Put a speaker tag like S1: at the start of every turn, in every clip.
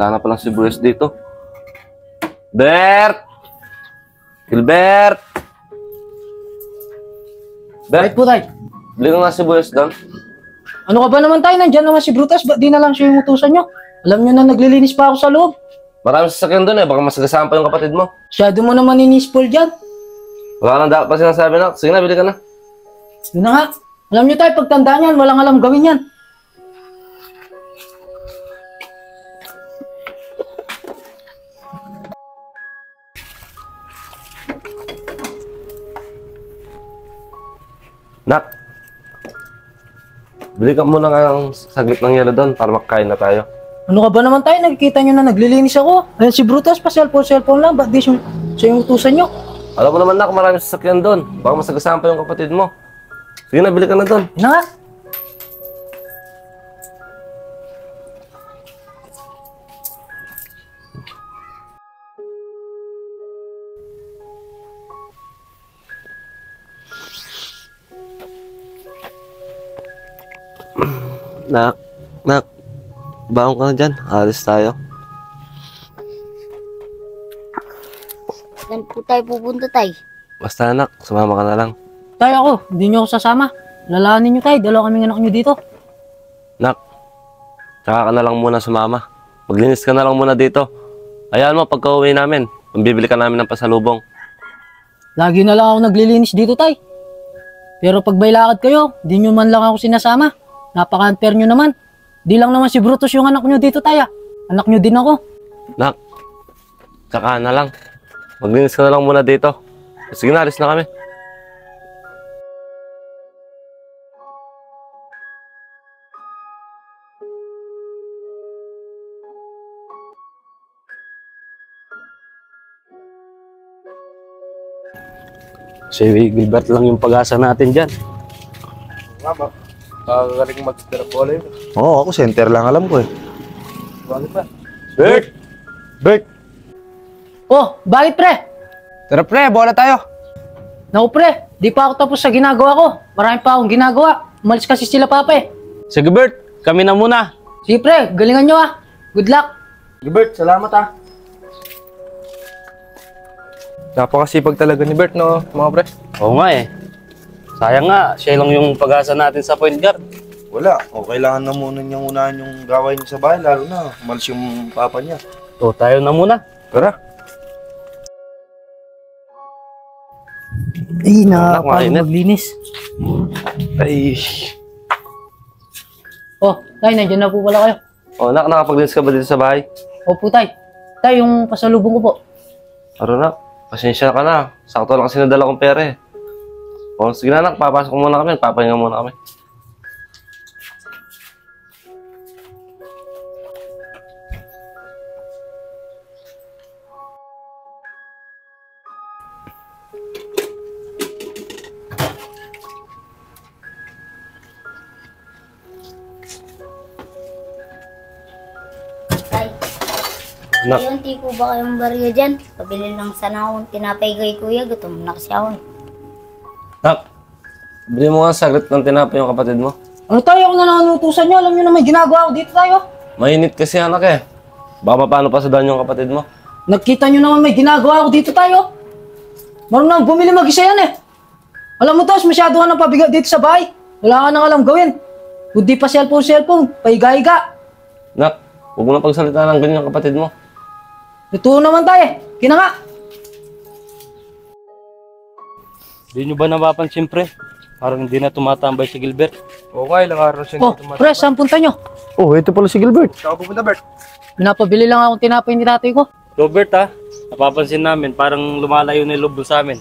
S1: Wala na palang sibuyas dito. Bert! Gilbert!
S2: Bakit
S1: Bert,
S2: po, tay?
S1: bili ko nga sibuyas doon.
S2: Ano ka ba naman, tay? Nandyan naman si Brutus. Ba't di na lang siya yung utusan nyo? Alam nyo na naglilinis pa ako sa loob.
S1: Maraming sasakyan doon eh. Baka masagasaan pa yung kapatid mo.
S2: Masyado mo naman inispol dyan.
S1: Wala nang dapat pa sinasabi na. Sige na, bili ka na.
S2: Yun na nga. Alam nyo, tay, pagtandaan yan, walang alam gawin yan.
S1: Nak, bili ka muna nga ng saglit ng yelo doon para makakain na tayo.
S2: Ano ka ba naman, tay? Nakikita nyo na naglilinis ako. Ayan si Brutus, pa cellphone lang. Ba't di siya yung utusan nyo?
S1: Alam mo naman, Nak, maraming sasakyan doon. Baka masagasaan pa yung kapatid mo. Sige na, bili ka na doon.
S2: Yun na nga.
S1: Nak, baon ka na dyan. Alis tayo.
S3: Saan po tayo pupunta, tay?
S1: Basta, Nak, sumama ka na lang.
S2: Tay, ako. Hindi nyo ako sasama. Lalahanin nyo, tay. Dalawa kaming anak nyo dito.
S1: Nak, tsaka ka na lang muna sumama. Maglinis ka na lang muna dito. Hayaan mo, pagka uwi namin, pambibili ka namin ng pasalubong.
S2: Lagi na lang ako naglilinis dito, tay. Pero pag may lakad kayo, di nyo man lang ako sinasama. Napaka-unfair nyo naman. Di lang naman si Brutus yung anak nyo dito, tay. Anak nyo din ako.
S1: Nak, tsaka na lang. Maglinis ka na lang muna dito. Sige na, alis na kami.
S4: Si Gilbert lang yung pag-asa natin dyan.
S5: Mama, galing mag-stera bola yun.
S4: Oo, ako center lang alam ko eh.
S5: Bakit ba?
S4: Bert! Bert!
S2: Oh, bakit, pre?
S5: Tara pre, bola tayo.
S2: Naku, pre. Di pa ako tapos sa ginagawa ko. Marami pa akong ginagawa. Umalis kasi sila, papa eh.
S4: Sige Bert, kami na muna.
S2: Sige, pre. Galingan nyo ah. Good luck.
S5: Gilbert, salamat ah. Napakasipag talaga ni Bert, no, mga pre?
S4: Oo nga eh. Sayang nga, siya lang yung pag-asa natin sa point guard.
S6: Wala. O kailangan na muna niyang unahan yung gawain niya sa bahay, lalo na umalis yung papa niya.
S4: O, tayo na muna.
S6: Tara.
S2: Ay,
S1: mainit.
S2: maglinis.
S6: Ay.
S2: Oh, tay, nandiyan na po pala kayo.
S1: O, Nak, nakapaglinis ka ba dito sa bahay?
S2: Opo, tay. Tay, yung pasalubong ko po.
S1: Aro, Nak, pasensya ka na. Sakto lang kasi nadala kong pera eh. O, sige na, Nak, papasok muna kami. Papahinga muna kami.
S3: Tay,
S1: Nak,
S3: unti ko ba kayong barya dyan? Pabili lang sana akong tinapay kay kuya. Gutom na kasi ako eh.
S1: Nak, bili mo nga saglit ng tinapay yung kapatid mo.
S2: Ano tayo? Ako na lang ang utusan nyo. Alam nyo na may ginagawa ako dito tayo.
S1: Mainit kasi, anak eh. Baka paano pa sa daan yung kapatid mo.
S2: Nagkita nyo naman may ginagawa ako dito tayo. Marunong bumili mag-isa yan eh. Alam mo, Tos, masyado ka nang pabigat dito sa bahay. Wala ka nang alam gawin. Kundi pa cellphone, paiga-higa.
S1: Nak, huwag mo na pagsalita ng ganyan yung kapatid mo.
S2: Totoo naman tayo eh. Kina nga.
S4: Hindi nyo ba napapansin pre? Parang hindi na tumatambay si Gilbert.
S5: Oo nga, ilang araw siya
S2: Oh, pre, saan punta nyo?
S4: Oh, ito pala si Gilbert.
S5: Saan ka pupunta, Bert?
S2: Pinapabili lang akong tinapay ni tatay ko.
S4: Robert ha, napapansin namin parang lumalayo na yung loob sa amin.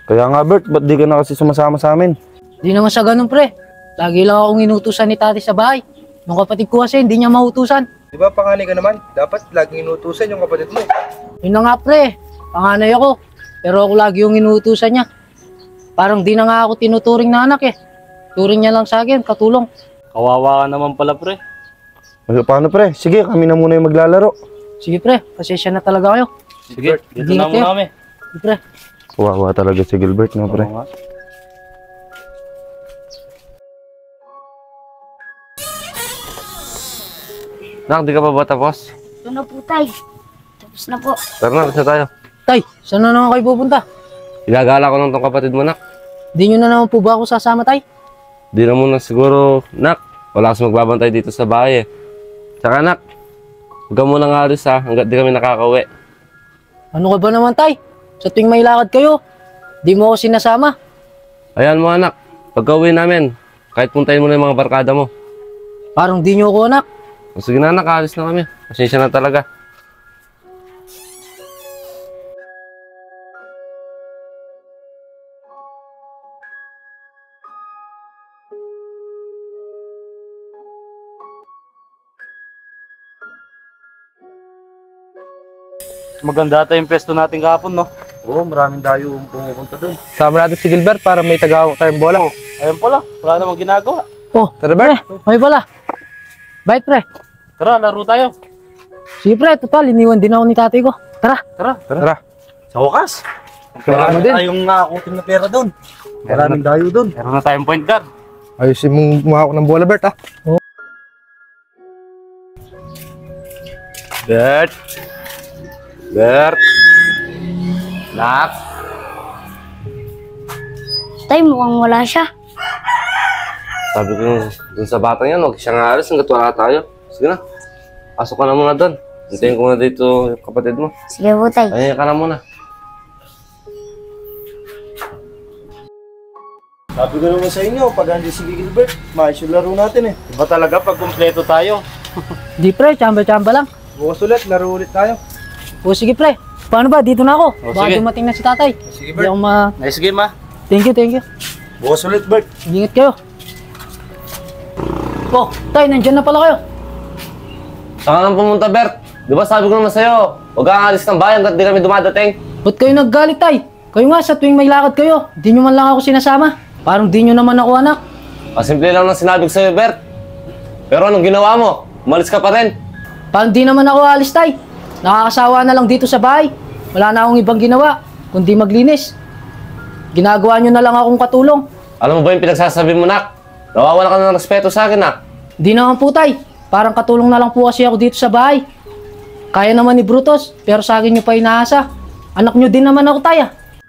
S6: Kaya nga Bert, ba't di ka na kasi sumasama sa amin?
S2: Di naman sa ganun, pre. Lagi lang akong inutusan ni tatay sa bahay. Nung kapatid ko kasi, hindi niya mautusan.
S5: Di ba panganay ka naman? Dapat laging inutusan yung kapatid mo.
S2: Yun na nga, pre. Panganay ako. Pero ako lagi yung inutusan niya. Parang di na nga ako tinuturing na anak eh. Turing niya lang sa akin, katulong.
S4: Kawawa ka naman pala pre.
S6: Paano pre? Sige, kami na muna yung maglalaro.
S2: Sige, pre. Pasensya na talaga kayo.
S4: Sige, dito
S2: Ingat
S4: na muna
S2: kayo.
S4: kami.
S2: Sige, pre.
S6: Kawawa talaga si Gilbert, no pre?
S4: Oo nga.
S1: Nak, di ka pa ba tapos?
S3: Ito na po, tay. Tapos na po.
S1: Tara na, alis na tayo.
S2: Tay, saan na naman kayo pupunta?
S1: Igagala ko lang tong kapatid mo, nak.
S2: Di nyo na naman po ba ako sasama, tay?
S1: Di na muna siguro, nak. Wala kasi magbabantay dito sa bahay eh. Tsaka, nak, huwag ka munang alis ha, hanggat di kami nakakauwi.
S2: Ano ka ba naman, tay? Sa tuwing may lakad kayo, di mo ako sinasama.
S1: Ayan mo, anak. Pagka-uwi namin, kahit puntayin mo na yung mga barkada mo.
S2: Parang di nyo ako, anak.
S1: O sige na, anak, alis na kami. Pasensya na talaga.
S4: Maganda ata yung pwesto natin kahapon, no?
S6: Oo, maraming dayo ang pumupunta doon.
S5: Sama natin si Gilbert para may tagawang tayong bola.
S4: Ayun pala, wala namang ginagawa.
S2: Oh,
S5: Tara, Bert.
S2: May pala. Bait, pre.
S4: Tara, laro tayo.
S2: Sige, pre. Total, iniwan din ako ni tatay ko. Tara.
S5: Tara.
S6: Sa wakas.
S5: Marami din.
S6: Tayong nakakuting na pera doon. Maraming dayo doon.
S4: Meron na tayong point guard.
S5: Ayusin mong umahak ng bola, Bert, ha?
S1: Bert! Bert! Nak!
S3: Tay, mukhang wala siya.
S1: Sabi ko dun sa batang yan, huwag siyang aalis hanggat wala tayo. Sige na, pasok ka na muna doon. Hintayin ko na dito yung kapatid mo.
S3: Sige po, tay.
S1: Ayan ka na muna.
S6: Sabi ko naman sa inyo, pag hindi si Gilbert, maayos yung laro natin eh.
S4: Iba talaga pag kumpleto tayo.
S2: Di, pre. Chamba-chamba lang.
S5: Bukas ulit, laro ulit tayo.
S2: O, sige, pre. Paano ba? Dito na ako.
S4: O,
S2: Baka
S4: sige.
S2: dumating na si tatay.
S5: Sige,
S2: Hindi ako ma...
S4: Nice game, ah.
S2: Thank you.
S6: Bukas ulit, Bert.
S2: Ingat kayo. Oh, tay, nandyan na pala kayo.
S1: Saan ka nang pumunta, Bert? Di ba sabi ko naman sa'yo, huwag kang aalis ng bayan hanggat di kami dumadating.
S2: Ba't kayo naggalit, tay? Kayo nga, sa tuwing may lakad kayo, di nyo man lang ako sinasama. Parang di nyo naman ako anak.
S1: Simple lang nang sinabi ko sa'yo, Bert. Pero anong ginawa mo? Umalis ka pa rin.
S2: Parang di naman ako alis, tay. Nakakasawa na lang dito sa bahay. Wala na akong ibang ginawa, kundi maglinis. Ginagawa nyo na lang akong katulong.
S1: Alam mo ba yung pinagsasabi mo, nak? Nawawala ka na ng respeto sa akin, nak.
S2: Di naman po, tay. Parang katulong na lang po kasi ako dito sa bahay. Kaya naman ni Brutus, pero sa akin nyo pa inaasa. Anak nyo din naman ako, tay.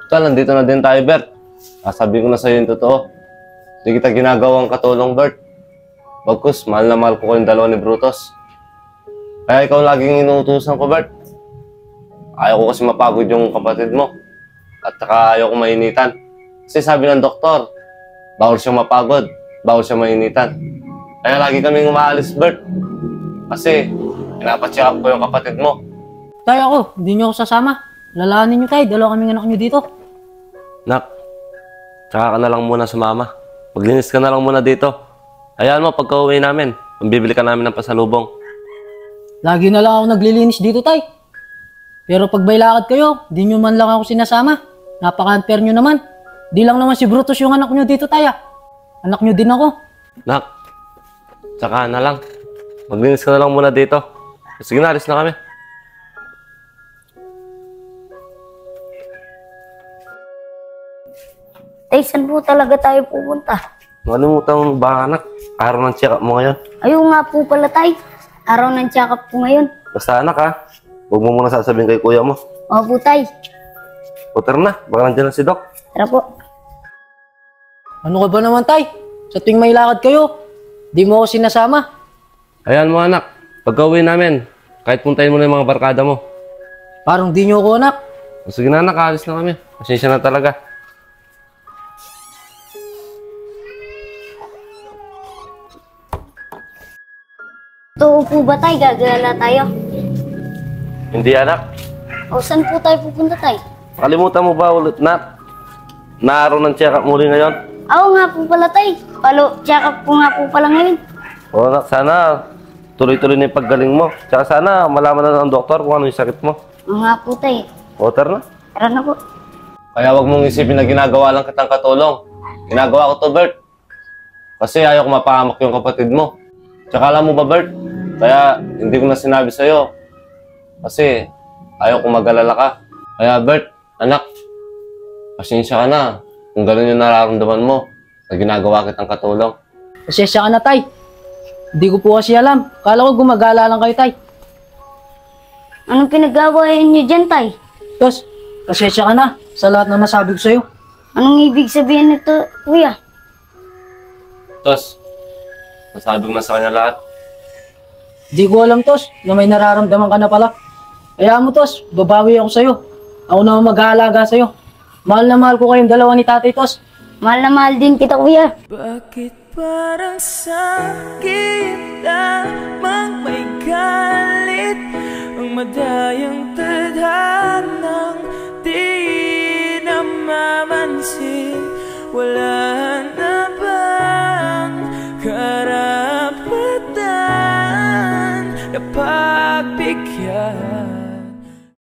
S1: Total, nandito na din tayo, Bert. Sabi ko na sa'yo yung totoo. Hindi kita ginagawang katulong, Bert. Bagkus, mahal na mahal ko yung dalawa ni Brutus. Kaya ikaw laging inuutusan ko, Bert. Ayaw ko kasi mapagod yung kapatid mo. At saka ayaw ko mainitan. Kasi sabi ng doktor, bawal siyang mapagod, bawal siyang mainitan. Kaya lagi kaming umaalis, Bert. Kasi pinapacheck up ko yung kapatid mo.
S2: Tay, ako, hindi nyo ako sasama. Lalahanin nyo, tay. Dalawa kaming anak nyo dito.
S1: Nak, tsaka ka na lang muna sumama. Maglinis ka na lang muna dito. Hayaan mo, pagka uwi namin, pambibili ka namin ng pasalubong.
S2: Lagi na lang ako naglilinis dito, tay. Pero pag may lakad kayo, di nyo man lang ako sinasama. Napaka-unfair nyo naman. Di lang naman si Brutus yung anak nyo dito, tay. Anak nyo din ako.
S1: Nak, tsaka na lang. Maglinis ka na lang muna dito. Sige na, alis na kami.
S3: Tay, saan po talaga tayo pupunta?
S1: Malimutan mo ba, anak? Araw ng check up mo ngayon.
S3: Ayun nga po pala, tay. Araw ng check-up po ngayon.
S1: Basta anak ha, huwag mo muna sasabihin kay kuya mo.
S3: Opo, tay.
S1: O tara na, baka nandiyan na si Doc.
S3: Tara po.
S2: Ano ka ba naman, tay? Sa tuwing may lakad kayo, di mo ako sinasama.
S1: Ayan mo anak, pagka uwi namin, kahit puntayin mo na yung mga barkada mo.
S2: Parang di nyo ako anak.
S1: O sige na anak, alis na kami. Pasensya na talaga.
S3: Totoo po ba, tay? Gagala tayo.
S1: Hindi anak,
S3: O, saan po tayo pupunta, tay?
S1: makalimutan mo ba ulit na araw ng check up muli ngayon?
S3: Oo nga po pala, tay. Check-up po nga po pala ngayon.
S1: O anak, sana tuloy-tuloy na yung paggaling mo. Tsaka sana malaman na ng doktor kung ano yung sakit mo.
S3: Oo nga po, tay.
S1: O tara na.
S3: Tara na po.
S1: Kaya wag mong isipin na ginagawa lang kitang katulong. Ginagawa ko to, Bert. Kasi ayaw ko mapahamak yung kapatid mo. Tsaka alam mo ba, Bert? Kaya hindi ko na sinabi sa'yo. Kasi ayaw ko mag-alala ka. Kaya Bert, anak, pasensya ka na kung gano'n yung nararamdaman mo na ginagawa kitang katulong.
S2: Pasensya ka na, tay. Hindi ko po kasi alam. Kala ko gumagala lang kayo, tay.
S3: Anong pinag-aawayan niyo dyan, tay?
S2: Tos, pasensya ka na sa lahat na nasabi ko sa'yo.
S3: Anong ibig sabihin nito, kuya?
S1: Tos, nasabi ko na sa kanya lahat.
S2: Di ko alam, Tos, na may nararamdaman ka na pala. Kaya mo, Tos, babawi ako sa'yo. Ako na mag-aalaga sa'yo. Mahal na mahal ko kayong dalawa ni Tatay, Tos.
S3: Mahal na mahal din kita, kuya.
S7: Bakit parang sakit lamang may galit ang madayang tadhanang di namamansin? Wala na